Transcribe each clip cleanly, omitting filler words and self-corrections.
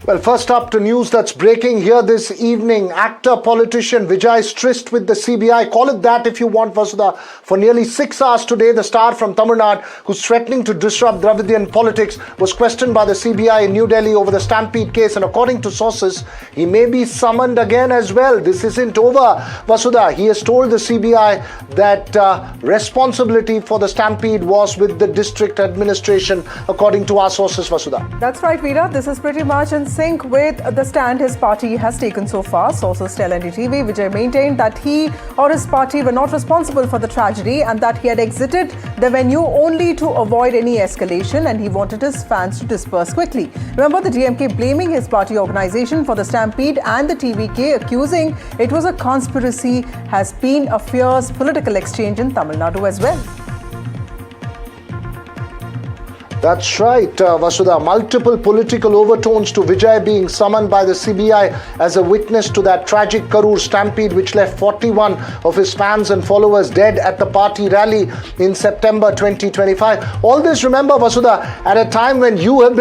Well, first up to news that's breaking here this evening. Actor, politician Vijay tryst with the CBI. Call it that if you want, Vasudha. For nearly 6 hours today, the star from Tamil Nadu, who's threatening to disrupt Dravidian politics, was questioned by the CBI in New Delhi over the Stampede case. And according to sources, he may be summoned again as well. This isn't over, Vasudha. He has told the CBI that responsibility for the Stampede was with the district administration, according to our sources, Vasudha. That's right, Veera. This is pretty much in sync with the stand his party has taken so far. Sources tell NDTV Vijay maintained that he or his party were not responsible for the tragedy and that he had exited the venue only to avoid any escalation, and he wanted his fans to disperse quickly. Remember, the DMK blaming his party organization for the Stampede and the TVK accusing it was a conspiracy has been a fierce political exchange in Tamil Nadu as well. That's right, Vasudha. Multiple political overtones to Vijay being summoned by the CBI as a witness to that tragic Karur Stampede which left 41 of his fans and followers dead at the party rally in September 2025. All this, remember, Vasudha, at a time when you and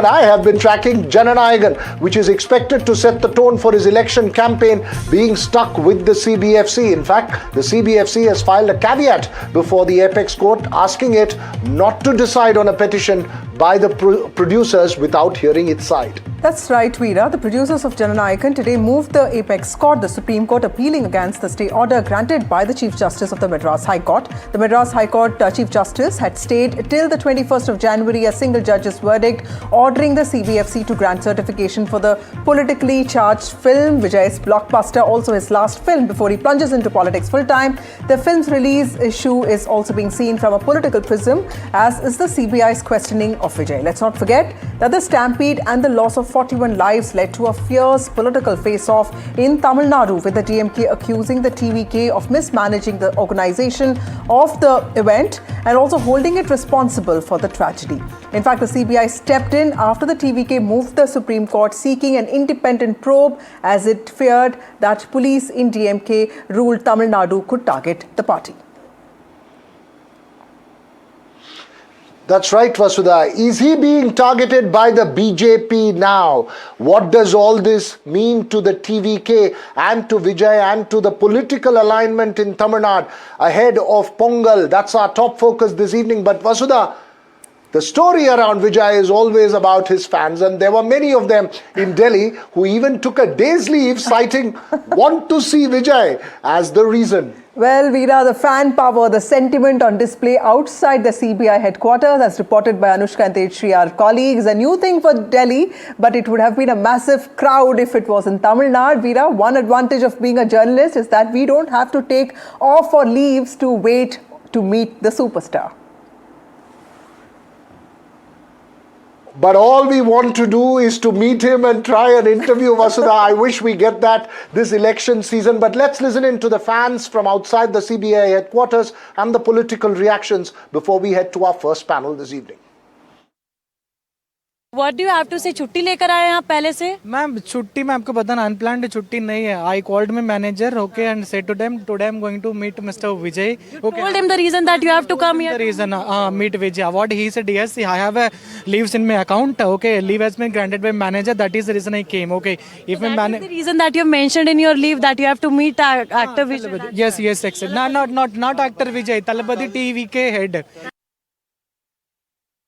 I have been tracking Jana Nayagan, which is expected to set the tone for his election campaign, being stuck with the CBFC. In fact, the CBFC has filed a caveat before the apex court asking it not to decide on a petition by the producers without hearing its side. That's right, Veera. The producers of Jana Nayagan today moved the apex court, the Supreme Court, appealing against the stay order granted by the Chief Justice of the Madras High Court. The Madras High Court Chief Justice had stayed till the 21st of January a single judge's verdict ordering the CBFC to grant certification for the politically charged film, Vijay's blockbuster, also his last film before he plunges into politics full-time. The film's release issue is also being seen from a political prism, as is the CBI's questioning of Vijay. Let's not forget that the Stampede and the loss of 41 lives led to a fierce political face-off in Tamil Nadu, with the DMK accusing the TVK of mismanaging the organization of the event and also holding it responsible for the tragedy. In fact, the CBI stepped in after the TVK moved the Supreme Court seeking an independent probe, as it feared that police in DMK-ruled Tamil Nadu could target the party. That's right, Vasudha. Is he being targeted by the BJP now? What does all this mean to the TVK and to Vijay and to the political alignment in Tamil Nadu ahead of Pongal? That's our top focus this evening. But Vasudha, the story around Vijay is always about his fans, and there were many of them in Delhi who even took a day's leave citing want to see Vijay as the reason. Well, Veera, the fan power, the sentiment on display outside the CBI headquarters, as reported by Anushka and Tejshri, our colleagues, a new thing for Delhi, but it would have been a massive crowd if it was in Tamil Nadu. Veera, one advantage of being a journalist is that we don't have to take off or leaves to wait to meet the superstar. But all we want to do is to meet him and try an interview, Vasudha. I wish we get that this election season. But let's listen in to the fans from outside the CBI headquarters and the political reactions before we head to our first panel this evening. What do you have to say? छुट्टी लेकर आए हैं आप पहले से? Ma'am छुट्टी में आपको पता ना अनप्लान्ड छुट्टी नहीं है. I called my manager, okay, and said to them today I'm going to meet Mr. Vijay. Okay. Told him the reason that you have to come here. The reason meet Vijay. What he said, yes, I have a leaves in my account. Okay, leave has been granted by manager. That is the reason I came. Okay, if So my that is the reason that you have mentioned in your leave that you have to meet actor Vijay. yes, except not actor Vijay. Talabadi TVK head.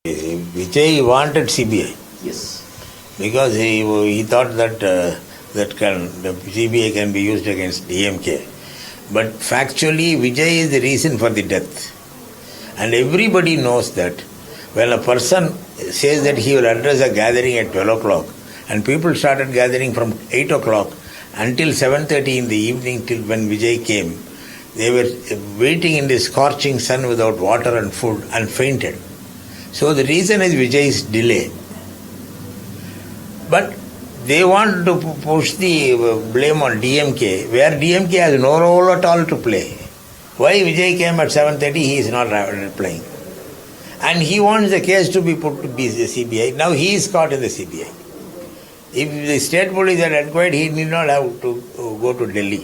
Vijay wanted CBI. Yes. Because he thought that the CBI can be used against DMK. But factually, Vijay is the reason for the death. And everybody knows that when a person says that he will address a gathering at 12 o'clock, and people started gathering from 8 o'clock until 7:30 in the evening till when Vijay came, they were waiting in the scorching sun without water and food and fainted. So the reason is Vijay's delay. But they want to push the blame on DMK, where DMK has no role at all to play. Why Vijay came at 7:30, he is not replying. And he wants the case to be put to the CBI. Now he is caught in the CBI. If the state police had inquired, he need not have to go to Delhi.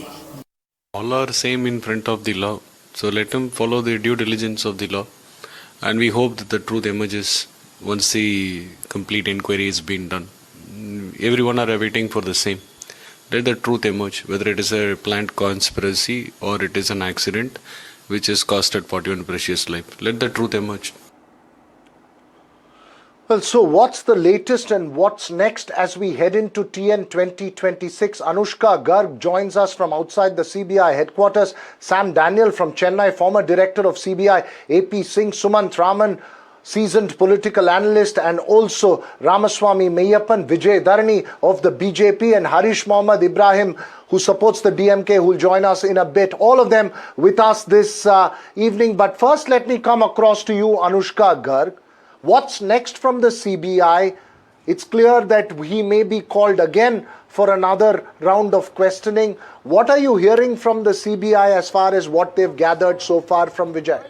All are same in front of the law. So let him follow the due diligence of the law. And we hope that the truth emerges once the complete inquiry is being done. everyone are waiting for the same. Let the truth emerge, whether it is a planned conspiracy or it is an accident which has costed 41 precious life. Let the truth emerge. Well, so what's the latest and what's next as we head into TN 2026? Anushka Garg joins us from outside the CBI headquarters. Sam Daniel from Chennai, former director of CBI. AP Singh, Sumant Raman, seasoned political analyst, and also Ramaswamy Meyyappan, Vijay Dharani of the BJP, and Harish Mohammad Ibrahim, who supports the DMK, who will join us in a bit. All of them with us this evening. But first, let me come across to you, Anushka Garg. What's next from the CBI? It's clear that he may be called again for another round of questioning. What are you hearing from the CBI as far as what they've gathered so far from Vijay?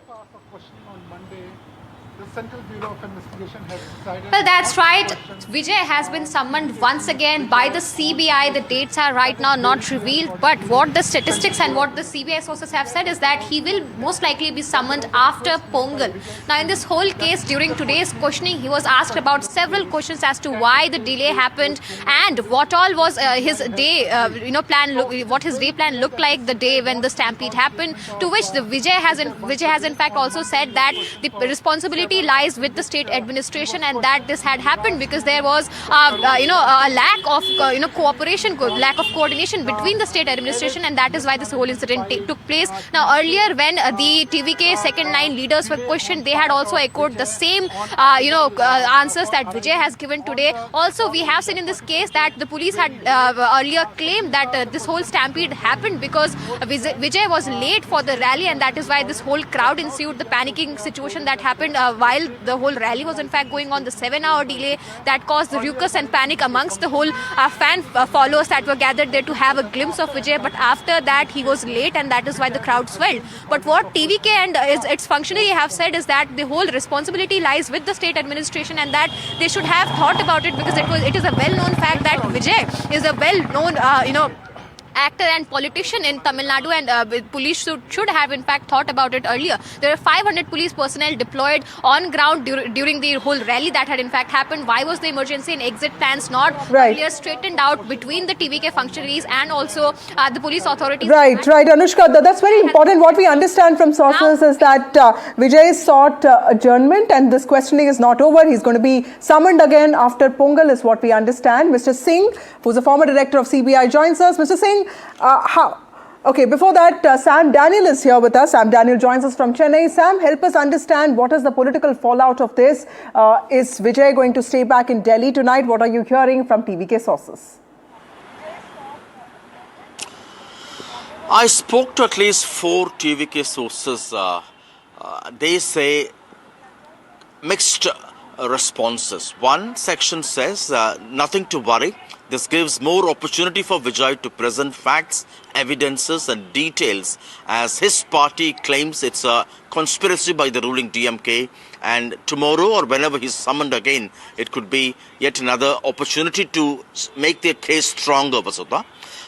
Central Bureau of Investigation has decided... Well, that's right. Vijay has been summoned once again by the CBI. The dates are right now not revealed, but what the statistics and what the CBI sources have said is that he will most likely be summoned after Pongal. Now, in this whole case, during today's questioning, he was asked about several questions as to why the delay happened and what all was his day, what his day plan looked like the day when the stampede happened. To which the Vijay has in fact also said that the responsibility lies with the state administration and that this had happened because there was a lack of cooperation, lack of coordination between the state administration, and that is why this whole incident took place. Now, earlier when the TVK second line leaders were questioned, they had also echoed the same answers that Vijay has given today. Also, we have seen in this case that the police had earlier claimed that this whole stampede happened because Vijay was late for the rally, and that is why this whole crowd ensued, the panicking situation that happened while the whole rally was in fact going on, the 7-hour delay that caused the ruckus and panic amongst the whole fan followers that were gathered there to have a glimpse of Vijay. But after that, he was late, and that is why the crowd swelled. But what TVK and its functionary have said is that the whole responsibility lies with the state administration and that they should have thought about it, because it is a well-known fact that Vijay is a well-known, actor and politician in Tamil Nadu, and police should have in fact thought about it earlier. There are 500 police personnel deployed on ground during the whole rally that had in fact happened. Why was the emergency and exit plans not earlier straightened out between the TVK functionaries and also the police authorities? Right, Anushka, that's very important. What we understand from sources is that Vijay sought adjournment and this questioning is not over. He's going to be summoned again after Pongal is what we understand. Mr. Singh, who's a former director of CBI, joins us. Mr. Singh, before that, Sam Daniel is here with us. Sam Daniel joins us from Chennai. Sam, help us understand what is the political fallout of this. Is Vijay going to stay back in Delhi tonight? What are you hearing from TVK sources? I spoke to at least 4 TVK sources. They say mixed responses. One section says nothing to worry. This gives more opportunity for Vijay to present facts, evidences and details as his party claims it's a conspiracy by the ruling DMK, and tomorrow or whenever he's summoned again, it could be yet another opportunity to make their case stronger, Vasudha.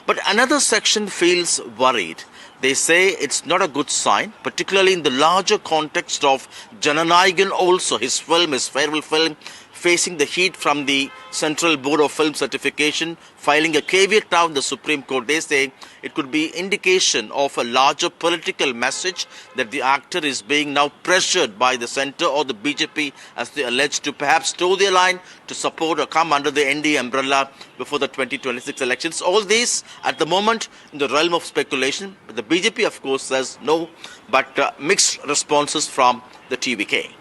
But another section feels worried. They say it's not a good sign, particularly in the larger context of Jana Nayagan also, his farewell film, facing the heat from the Central Board of Film Certification, filing a caveat now in the Supreme Court. They say it could be indication of a larger political message that the actor is being now pressured by the centre or the BJP, as they allege, to perhaps toe their line to support or come under the NDA umbrella before the 2026 elections. All these at the moment in the realm of speculation. The BJP of course says no, but mixed responses from the TVK.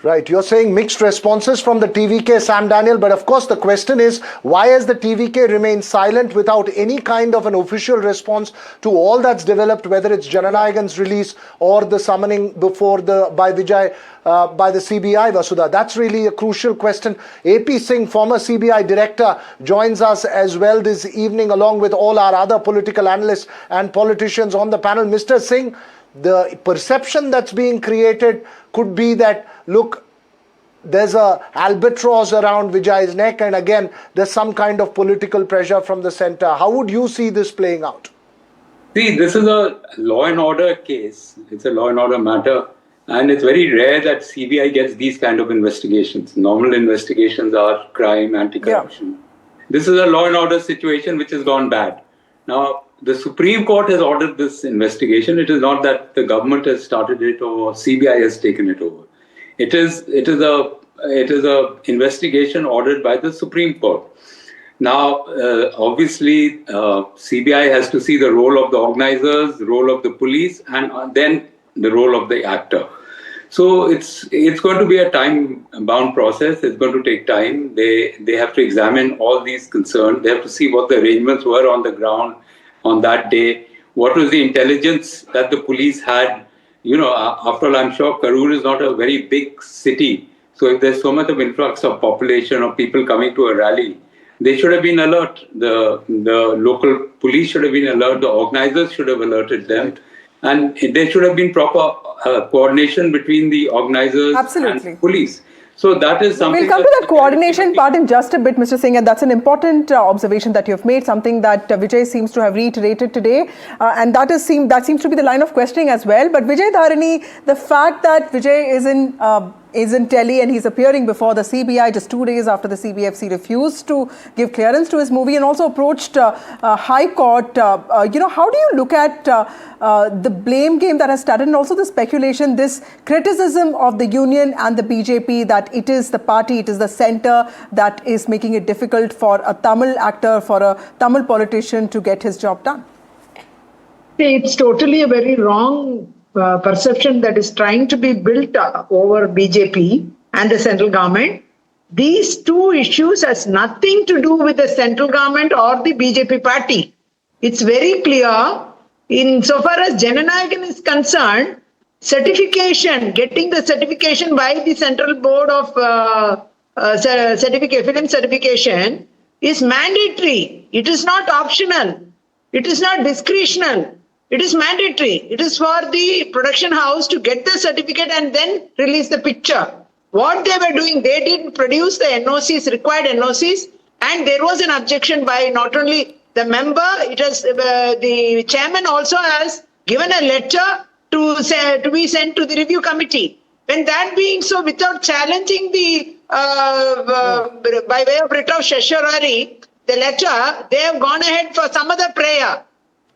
Right, you're saying mixed responses from the TVK, Sam Daniel, but of course the question is, why has the TVK remained silent without any kind of an official response to all that's developed, whether it's Jana Nayagan's release or the summoning by Vijay by the CBI, Vasudha? That's really a crucial question. AP Singh, former CBI director, joins us as well this evening along with all our other political analysts and politicians on the panel. Mr. Singh, the perception that's being created could be that, look, there's a albatross around Vijay's neck, and again, there's some kind of political pressure from the centre. How would you see this playing out? See, this is a law and order case. It's a law and order matter. And it's very rare that CBI gets these kind of investigations. Normal investigations are crime, anti-corruption. This is a law and order situation which has gone bad. Now, the Supreme Court has ordered this investigation. It is not that the government has started it or CBI has taken it over. It is a investigation ordered by the Supreme Court. Now, obviously, CBI has to see the role of the organizers, the role of the police, and then the role of the actor. So it's going to be a time-bound process. It's going to take time. They have to examine all these concerns. They have to see what the arrangements were on the ground on that day. What was the intelligence that the police had? After all, I'm sure Karur is not a very big city. So if there's so much of influx of population or people coming to a rally, they should have been alert. The local police should have been alert. The organizers should have alerted them. Right. And there should have been proper coordination between the organizers and police. So that is something. We'll come to that coordination part in just a bit, Mr. Singh, and that's an important observation that you have made, something that Vijay seems to have reiterated today, and that seems to be the line of questioning as well. But Vijay Dharani, the fact that Vijay is in Delhi and he's appearing before the CBI just 2 days after the CBFC refused to give clearance to his movie and also approached High Court. How do you look at the blame game that has started and also the speculation, this criticism of the union and the BJP that it is the party, it is the centre that is making it difficult for a Tamil actor, for a Tamil politician to get his job done? It's totally a very wrong perception that is trying to be built over BJP and the central government. These two issues has nothing to do with the central government or the BJP party. It's very clear. Insofar as Jana Nayagan is concerned, getting the certification by the Central Board of Film Certification is mandatory. It is not optional. It is not discretional. It is mandatory. It is for the production house to get the certificate and then release the picture. What they were doing, they didn't produce the NOCs, required NOCs, and there was an objection by not only the member, it has the chairman also has given a letter to be sent to the review committee. When that being so, without challenging the by way of writ of certiorari, the letter, they have gone ahead for some other prayer,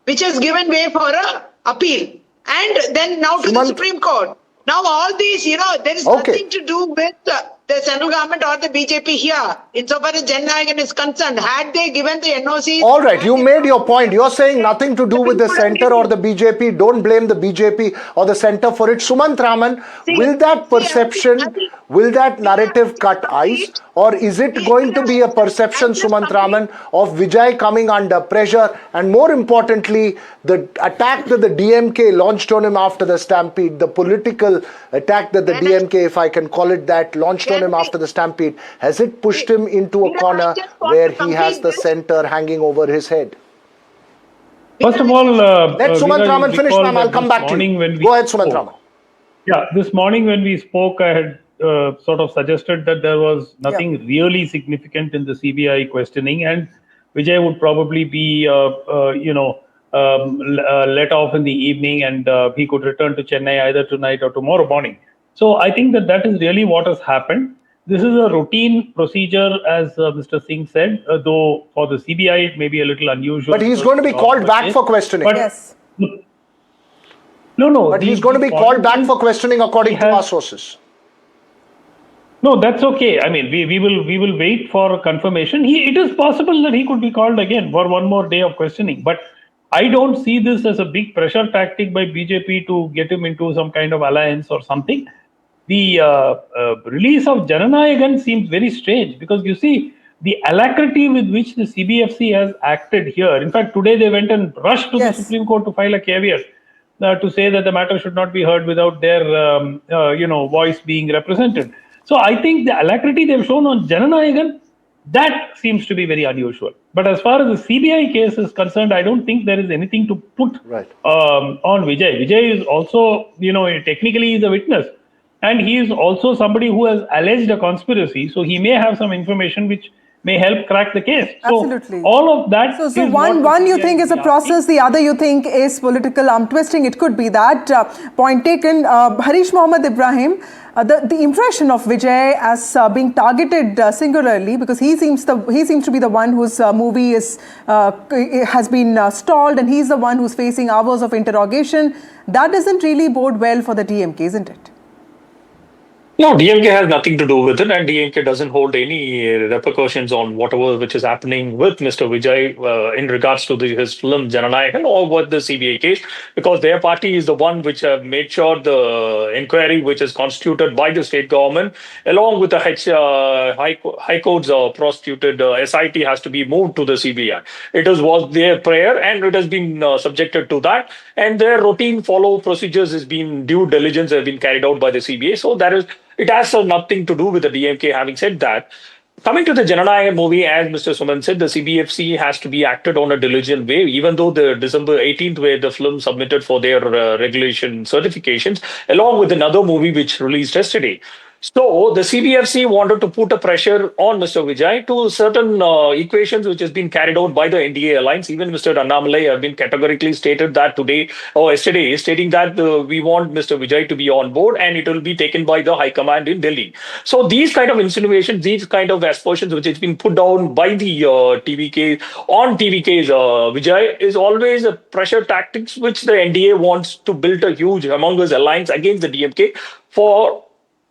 which has given way for a appeal. And then now to the Supreme Court. Now all these, there is nothing to do with the central government or the BJP here. Insofar as Jana Nayagan is concerned, had they given the NOCs... All right, you made your point. You're saying nothing to do with the centre or the BJP. Don't blame the BJP or the centre for it. Sumant Raman, will that perception, will that narrative cut ice? Or is it going to be a perception, Sumant Raman, of Vijay coming under pressure? And more importantly, the attack that the DMK launched on him after the Stampede, the political attack that the DMK, if I can call it that, launched on him after the Stampede, has it pushed him into a corner where he has the centre hanging over his head? First of all, let Sumant Raman finish, ma'am. I'll come back to you. Go ahead, Sumant Raman. Yeah, this morning when we spoke, I had sort of suggested that there was nothing really significant in the CBI questioning, and Vijay would probably be, let off in the evening, and he could return to Chennai either tonight or tomorrow morning. So I think that is really what has happened. This is a routine procedure, as Mr. Singh said, though for the CBI it may be a little unusual. But he's going to be called back for questioning. But, yes. No. But he's going to be called back for questioning according to our sources. No, that's okay. I mean, we will wait for confirmation. It is possible that he could be called again for one more day of questioning. But I don't see this as a big pressure tactic by BJP to get him into some kind of alliance or something. The release of Jana Nayagan seems very strange because you see the alacrity with which the CBFC has acted here. In fact, today they went and rushed to the Supreme Court to file a caveat to say that the matter should not be heard without their voice being represented. So I think the alacrity they've shown on Jana Nayagan, that seems to be very unusual. But as far as the CBI case is concerned, I don't think there is anything to put on Vijay. Vijay is also, technically he's a witness. And he is also somebody who has alleged a conspiracy. So he may have some information which may help crack the case. Absolutely. So all of that. So one you think is a process, the other you think is political arm twisting. It could be that. Point taken. Harish Mohammed Ibrahim, the impression of Vijay as being targeted singularly, because he seems to be the one whose movie has been stalled, and he's the one who's facing hours of interrogation. That doesn't really bode well for the DMK, isn't it? No, DMK has nothing to do with it, and DMK doesn't hold any repercussions on whatever which is happening with Mr. Vijay in regards to his film Jana Nayagan or with the CBI case, because their party is the one which have made sure the inquiry which is constituted by the state government, along with the High Court's prosecuted SIT, has to be moved to the CBI. It was their prayer, and it has been subjected to that, and their routine follow procedures has been due diligence have been carried out by the CBI. So it has nothing to do with the DMK. Having said that, coming to the Jana Nayagan movie, as Mr. Suman said, the CBFC has to be acted on a diligent way, even though the December 18th, where the film submitted for their regulation certifications, along with another movie which released yesterday. So the CBFC wanted to put a pressure on Mr. Vijay to certain equations which has been carried out by the NDA alliance. Even Mr. Annamalai have been categorically stated that today or yesterday, stating that we want Mr. Vijay to be on board and it will be taken by the High Command in Delhi. So these kind of insinuations, these kind of aspersions which has been put down by the TVK on TVK's Vijay is always a pressure tactics which the NDA wants to build a huge humongous alliance against the DMK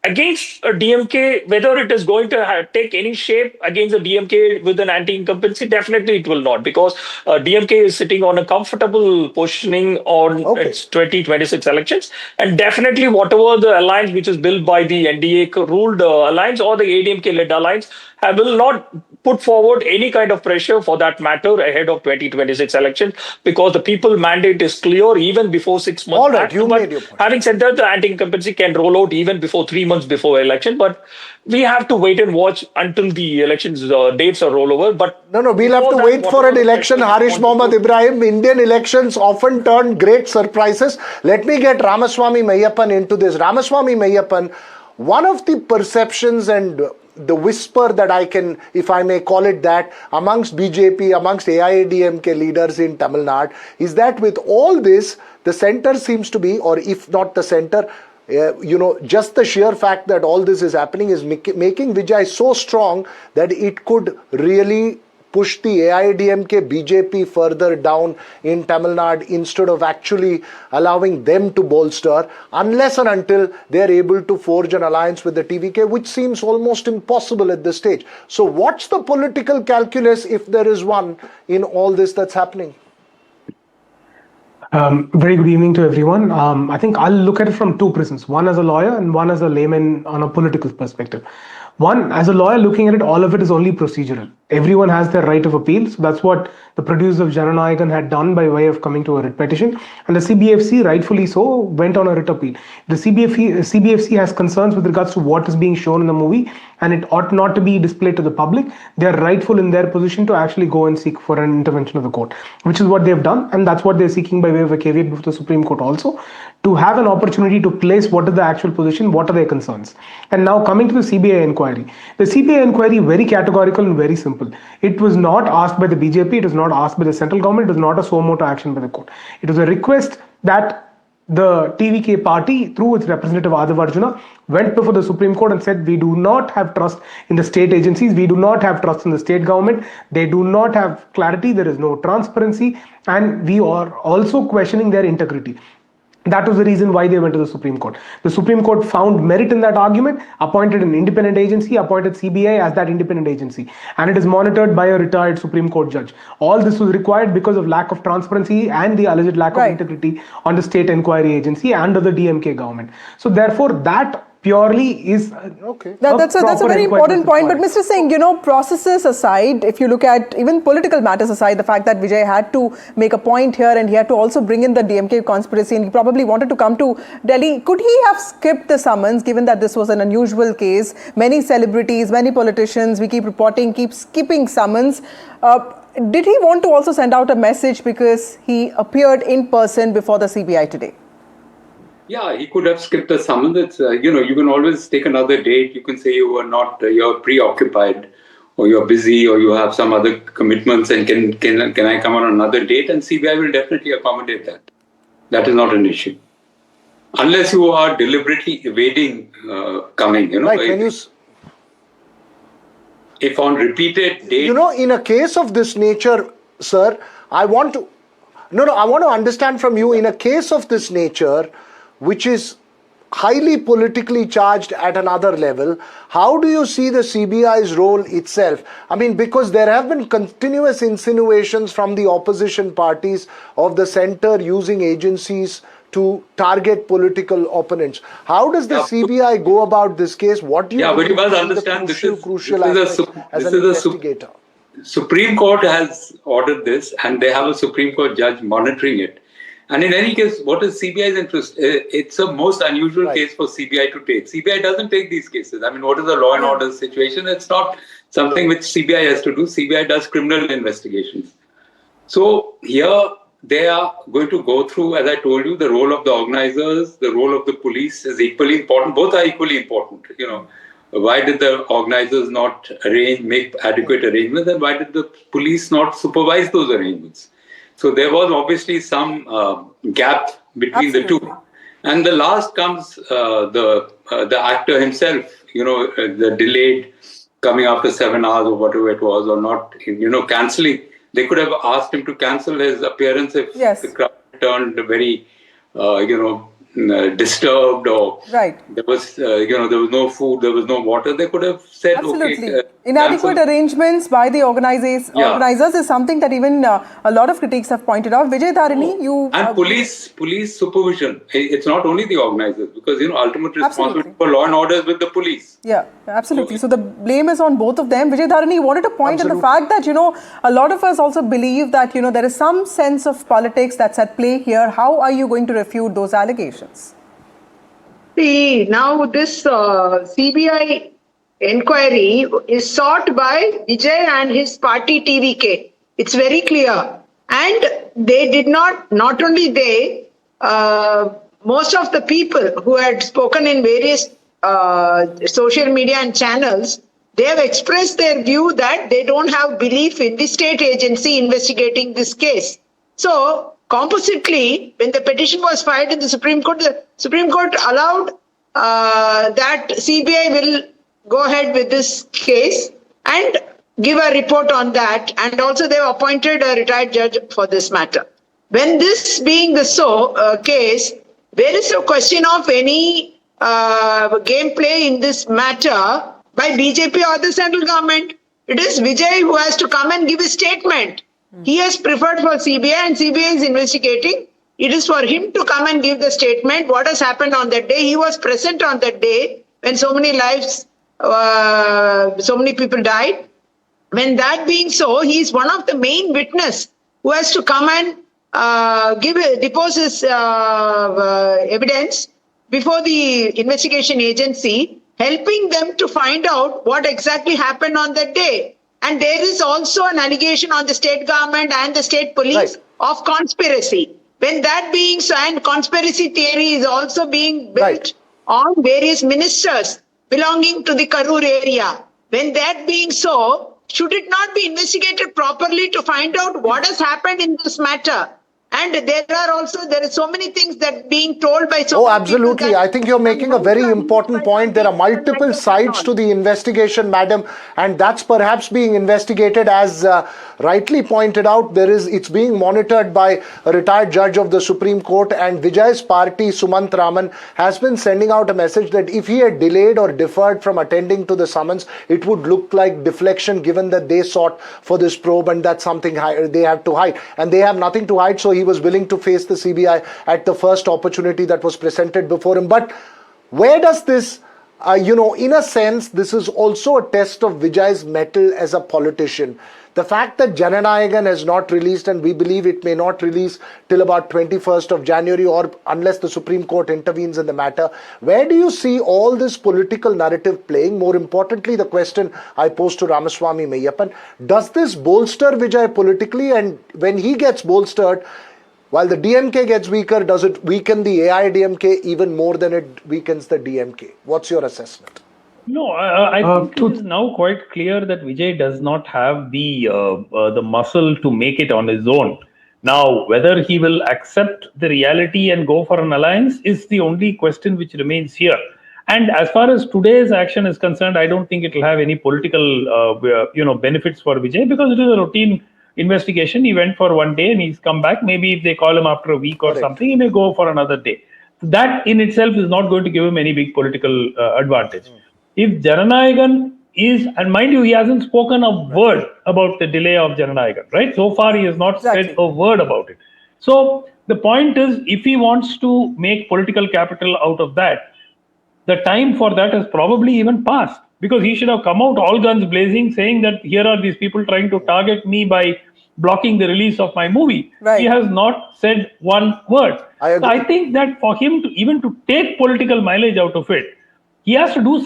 against a DMK, whether it is going to take any shape against the DMK with an anti-incumbency, definitely it will not, because DMK is sitting on a comfortable positioning on its 2026 elections, and definitely whatever the alliance which is built by the NDA-ruled alliance or the ADMK-led alliance will not put forward any kind of pressure for that matter ahead of 2026 elections, because the people mandate is clear even before 6 months. All right, you made your point. Having said that, the anti-incumbency can roll out even before 3 months before election, but we have to wait and watch until the elections dates are roll over. But no, we'll have to wait for an election. Harish Mohammed Ibrahim, Indian elections often turn great surprises. Let me get Ramaswamy Meyyappan into this. Ramaswamy Meyyappan, one of the perceptions and the whisper that I can, if I may call it that, amongst BJP, amongst AIADMK leaders in Tamil Nadu, is that with all this, the center seems to be, or if not the center, just the sheer fact that all this is happening is making Vijay so strong that it could really push the AIADMK BJP further down in Tamil Nadu instead of actually allowing them to bolster, unless and until they are able to forge an alliance with the TVK, which seems almost impossible at this stage. So what's the political calculus, if there is one, in all this that's happening? Very good evening to everyone. I think I'll look at it from two prisms, one as a lawyer and one as a layman on a political perspective. One, as a lawyer looking at it, all of it is only procedural. Everyone has their right of appeal. So that's what the producer of Jana Nayagan had done by way of coming to a writ petition. And the CBFC, rightfully so, went on a writ appeal. The CBFC has concerns with regards to what is being shown in the movie, and it ought not to be displayed to the public. They are rightful in their position to actually go and seek for an intervention of the court, which is what they've done. And that's what they're seeking by way of a caveat before the Supreme Court also, to have an opportunity to place what is the actual position, what are their concerns. And now coming to the CBI inquiry. The CBI inquiry, very categorical and very simple. It was not asked by the BJP, it was not asked by the central government, it was not a suo motu action by the court. It was a request that the TVK party, through its representative Adhav Arjuna, went before the Supreme Court and said, we do not have trust in the state agencies, we do not have trust in the state government, they do not have clarity, there is no transparency, and we are also questioning their integrity. That was the reason why they went to the Supreme Court. The Supreme Court found merit in that argument, appointed an independent agency, appointed CBI as that independent agency, and it is monitored by a retired Supreme Court judge. All this was required because of lack of transparency and the alleged lack of integrity on the state inquiry agency and of the DMK government. So therefore, that purely is okay. That's a very important point. But Mr. Singh, processes aside, if you look at even political matters aside, the fact that Vijay had to make a point here and he had to also bring in the DMK conspiracy and he probably wanted to come to Delhi, could he have skipped the summons, given that this was an unusual case? Many celebrities, many politicians, we keep reporting, keep skipping summons. Did he want to also send out a message because he appeared in person before the CBI today? Yeah, he could have skipped the summons. It's, you can always take another date. You can say you're preoccupied. or you're busy, or you have some other commitments, and can I come on another date? And CBI will definitely accommodate that. That is not an issue. Unless you are deliberately evading coming, Right, if on repeated dates... in a case of this nature, sir, I want to understand from you, in a case of this nature, which is highly politically charged at another level, how do you see the CBI's role itself? I mean, because there have been continuous insinuations from the opposition parties of the centre using agencies to target political opponents. How does the CBI go about this case? What do you but you must understand this is investigator? Supreme Court has ordered this, and they have a Supreme Court judge monitoring it. And in any case, what is CBI's interest? It's a most unusual case for CBI to take. CBI doesn't take these cases. I mean, what is the law and order situation? It's not something which CBI has to do. CBI does criminal investigations. So here they are going to go through, as I told you, the role of the organizers, the role of the police is equally important. Both are equally important. Why did the organizers not make adequate arrangements, and why did the police not supervise those arrangements? So there was obviously some gap between the two. And the last comes the actor himself, the delayed coming after 7 hours or whatever it was, or not, cancelling. They could have asked him to cancel his appearance if the crowd turned very, disturbed, or there was no food, there was no water. They could have said, okay. Inadequate arrangements by the organizers is something that even a lot of critics have pointed out. Vijay Dharini, and police supervision. It's not only the organizers, because ultimate responsibility for law and order is with the police. Yeah, absolutely. So the blame is on both of them. Vijay Dharini wanted to point at the fact that a lot of us also believe that there is some sense of politics that's at play here. How are you going to refute those allegations? See, now this CBI inquiry is sought by Vijay and his party TVK. It's very clear. And they did not only they, most of the people who had spoken in various social media and channels, they have expressed their view that they don't have belief in the state agency investigating this case. So, compositely, when the petition was filed in the Supreme Court allowed that CBI will go ahead with this case and give a report on that. And also they have appointed a retired judge for this matter. When this being the case, there is a question of any gameplay in this matter by BJP or the central government. It is Vijay who has to come and give a statement. He has preferred for CBI, and CBI is investigating. It is for him to come and give the statement, what has happened on that day. He was present on that day when so many lives, so many people died. When that being so, he is one of the main witness who has to come and depose his evidence before the investigation agency, helping them to find out what exactly happened on that day. And there is also an allegation on the state government and the state police of conspiracy. When that being so, and conspiracy theory is also being built on various ministers belonging to the Karur area. When that being so, should it not be investigated properly to find out what has happened in this matter? And there are so many things that being told by so many absolutely. people. I think you're making a very important point. There are multiple sides to the investigation, madam, and that's perhaps being investigated. As rightly pointed out, it's being monitored by a retired judge of the Supreme Court, and Vijay's party, Sumant Raman, has been sending out a message that if he had delayed or deferred from attending to the summons, it would look like deflection, given that they sought for this probe, and that's something they have to hide. And they have nothing to hide, so he was willing to face the CBI at the first opportunity that was presented before him. But where does this, in a sense, this is also a test of Vijay's mettle as a politician. The fact that Jana Nayagan has not released, and we believe it may not release till about 21st of January, or unless the Supreme Court intervenes in the matter, where do you see all this political narrative playing? More importantly, the question I pose to Ramaswamy Meyyappan, does this bolster Vijay politically? And when he gets bolstered, while the DMK gets weaker, does it weaken the AIDMK even more than it weakens the DMK? What's your assessment? No, I think it is now quite clear that Vijay does not have the muscle to make it on his own. Now, whether he will accept the reality and go for an alliance is the only question which remains here. And as far as today's action is concerned, I don't think it will have any political, benefits for Vijay because it is a routine investigation. He went for one day and he's come back. Maybe if they call him after a week or something, he may go for another day. That in itself is not going to give him any big political advantage. If Jana Nayagan is, and mind you, he hasn't spoken a word about the delay of Jana Nayagan, right? So far, he has not said a word about it. So the point is, if he wants to make political capital out of that, the time for that has probably even passed because he should have come out all guns blazing saying that here are these people trying to target me by blocking the release of my movie. Right. He has not said one word. I think that for him to even to take political mileage out of it, he has to do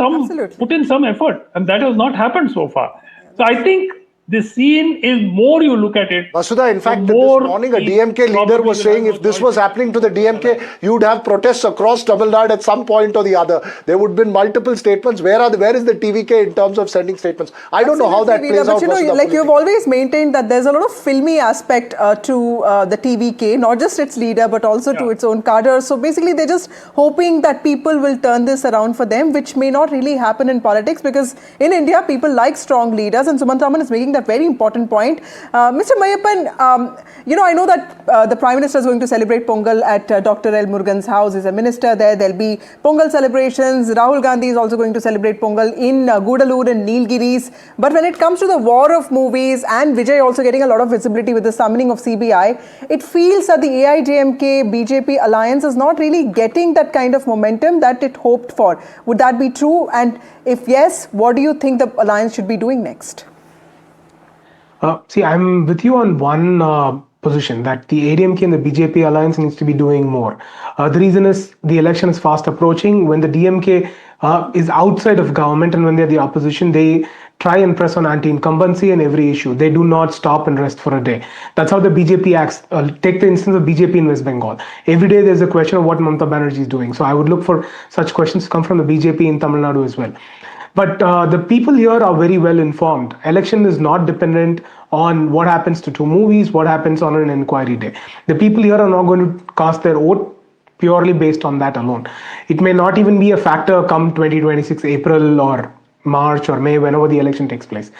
put in some effort, and that has not happened so far. So I think the scene is more you look at it. Vasudha, in fact, this morning a DMK leader was saying if this was happening to the DMK, you would have protests across Tamil Nadu at some point or the other. There would have been multiple statements. Where is the TVK in terms of sending statements? I don't know how that plays out. But like you've always maintained that there's a lot of filmy aspect to the TVK, not just its leader, but also to its own cadre. So basically, they're just hoping that people will turn this around for them, which may not really happen in politics because in India, people like strong leaders, and Sumant Raman is making that very important point. Mr. Mayappan, I know that the Prime Minister is going to celebrate Pongal at Dr. L. Murugan's house. He's a minister there. There'll be Pongal celebrations. Rahul Gandhi is also going to celebrate Pongal in Gudalur and Nilgiris. But when it comes to the war of movies and Vijay also getting a lot of visibility with the summoning of CBI, it feels that the AIJMK-BJP alliance is not really getting that kind of momentum that it hoped for. Would that be true? And if yes, what do you think the alliance should be doing next? See, I'm with you on one position that the ADMK and the BJP alliance needs to be doing more. The reason is the election is fast approaching. When the DMK is outside of government and when they're the opposition, they try and press on anti-incumbency and every issue. They do not stop and rest for a day. That's how the BJP acts. Take the instance of BJP in West Bengal. Every day there's a question of what Mamata Banerjee is doing. So I would look for such questions to come from the BJP in Tamil Nadu as well. But the people here are very well informed. Election is not dependent on what happens to two movies, what happens on an inquiry day. The people here are not going to cast their vote purely based on that alone. It may not even be a factor come 2026 April or March or May, whenever the election takes place.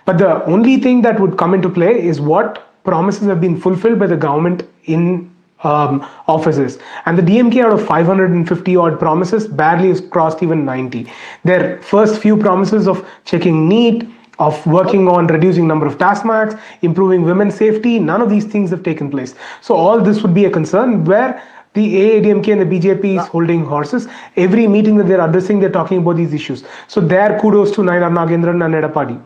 But the only thing that would come into play is what promises have been fulfilled by the government in offices, and the DMK out of 550 odd promises barely has crossed even 90. Their first few promises of checking NEET, of working on reducing number of task marks, improving women's safety, none of these things have taken place. So all this would be a concern where the AIDMK and the BJP is holding horses. Every meeting that they're addressing, they're talking about these issues. So there, kudos to Nayana Nagendran and Edapadi.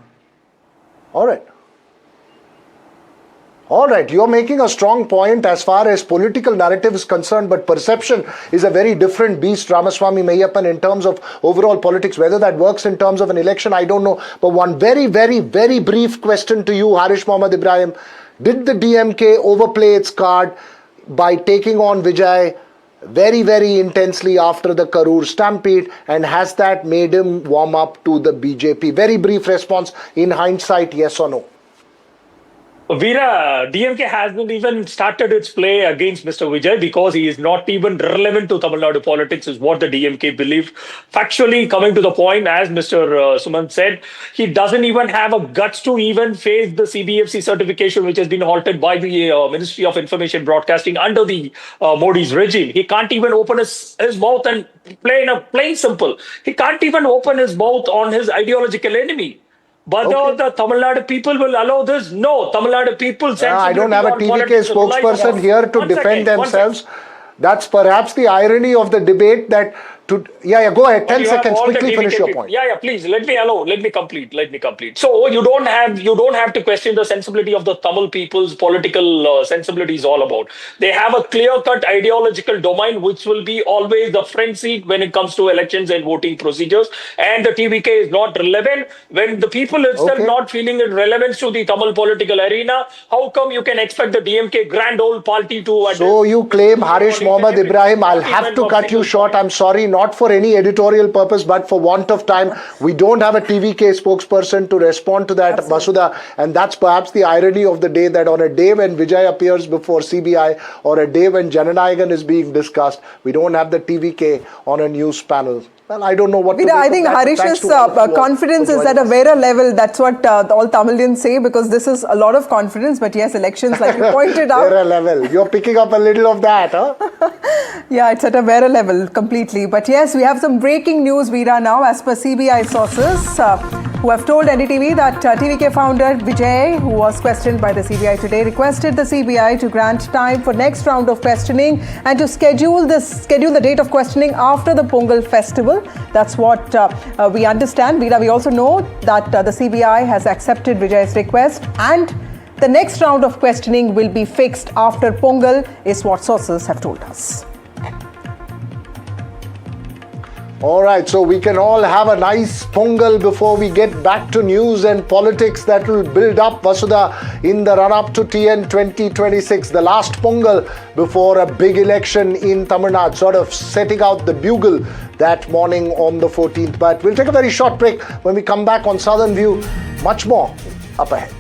All right, you're making a strong point as far as political narrative is concerned, but perception is a very different beast, Ramaswamy Mayappan, in terms of overall politics. Whether that works in terms of an election, I don't know. But one very, very, very brief question to you, Harish Mohammad Ibrahim. Did the DMK overplay its card by taking on Vijay very, very intensely after the Karur Stampede, and has that made him warm up to the BJP? Very brief response, in hindsight, yes or no? Veera, DMK hasn't even started its play against Mr. Vijay because he is not even relevant to Tamil Nadu politics, is what the DMK believe. Factually, coming to the point, as Mr. Sumant said, he doesn't even have a guts to even face the CBFC certification, which has been halted by the Ministry of Information Broadcasting under the Modi's regime. He can't even open his mouth and plain simple. He can't even open his mouth on his ideological enemy. But the Tamil Nadu people will allow this? No, Tamil Nadu people... I don't have a TVK spokesperson here to defend themselves. That's perhaps the irony of the debate that... go ahead, 10 seconds, quickly finish your point. Please, let me complete. So you don't have to question the sensibility of the Tamil people's political sensibility is all about. They have a clear-cut ideological domain which will be always the front seat when it comes to elections and voting procedures, and the TVK is not relevant. When the people itself not feeling it relevance to the Tamil political arena, how come you can expect the DMK grand old party to... So you claim, Harish Mohammad Ibrahim, I'll have to cut you short, I'm sorry, not for any editorial purpose, but for want of time. We don't have a TVK spokesperson to respond to that, Vasudha. And that's perhaps the irony of the day, that on a day when Vijay appears before CBI or a day when Jana Nayagan is being discussed, we don't have the TVK on a news panel. Well, I don't know what to make I think of that. Harish's confidence is at a Vera level. That's what all Tamilians say, because this is a lot of confidence. But yes, elections, like you pointed out. Vera level. You're picking up a little of that, huh? Yeah, it's at a Vera level completely. But yes, we have some breaking news, Veera, now. As per CBI sources who have told NDTV that TVK founder Vijay, who was questioned by the CBI today, requested the CBI to grant time for next round of questioning and to schedule the date of questioning after the Pongal festival. That's what we understand. Veera, we also know that the CBI has accepted Vijay's request, and the next round of questioning will be fixed after Pongal, is what sources have told us. All right, so we can all have a nice Pongal before we get back to news and politics that will build up, Vasudha, in the run-up to TN 2026, the last Pongal before a big election in Tamil Nadu, sort of setting out the bugle that morning on the 14th. But we'll take a very short break. When we come back on Southern View, much more up ahead.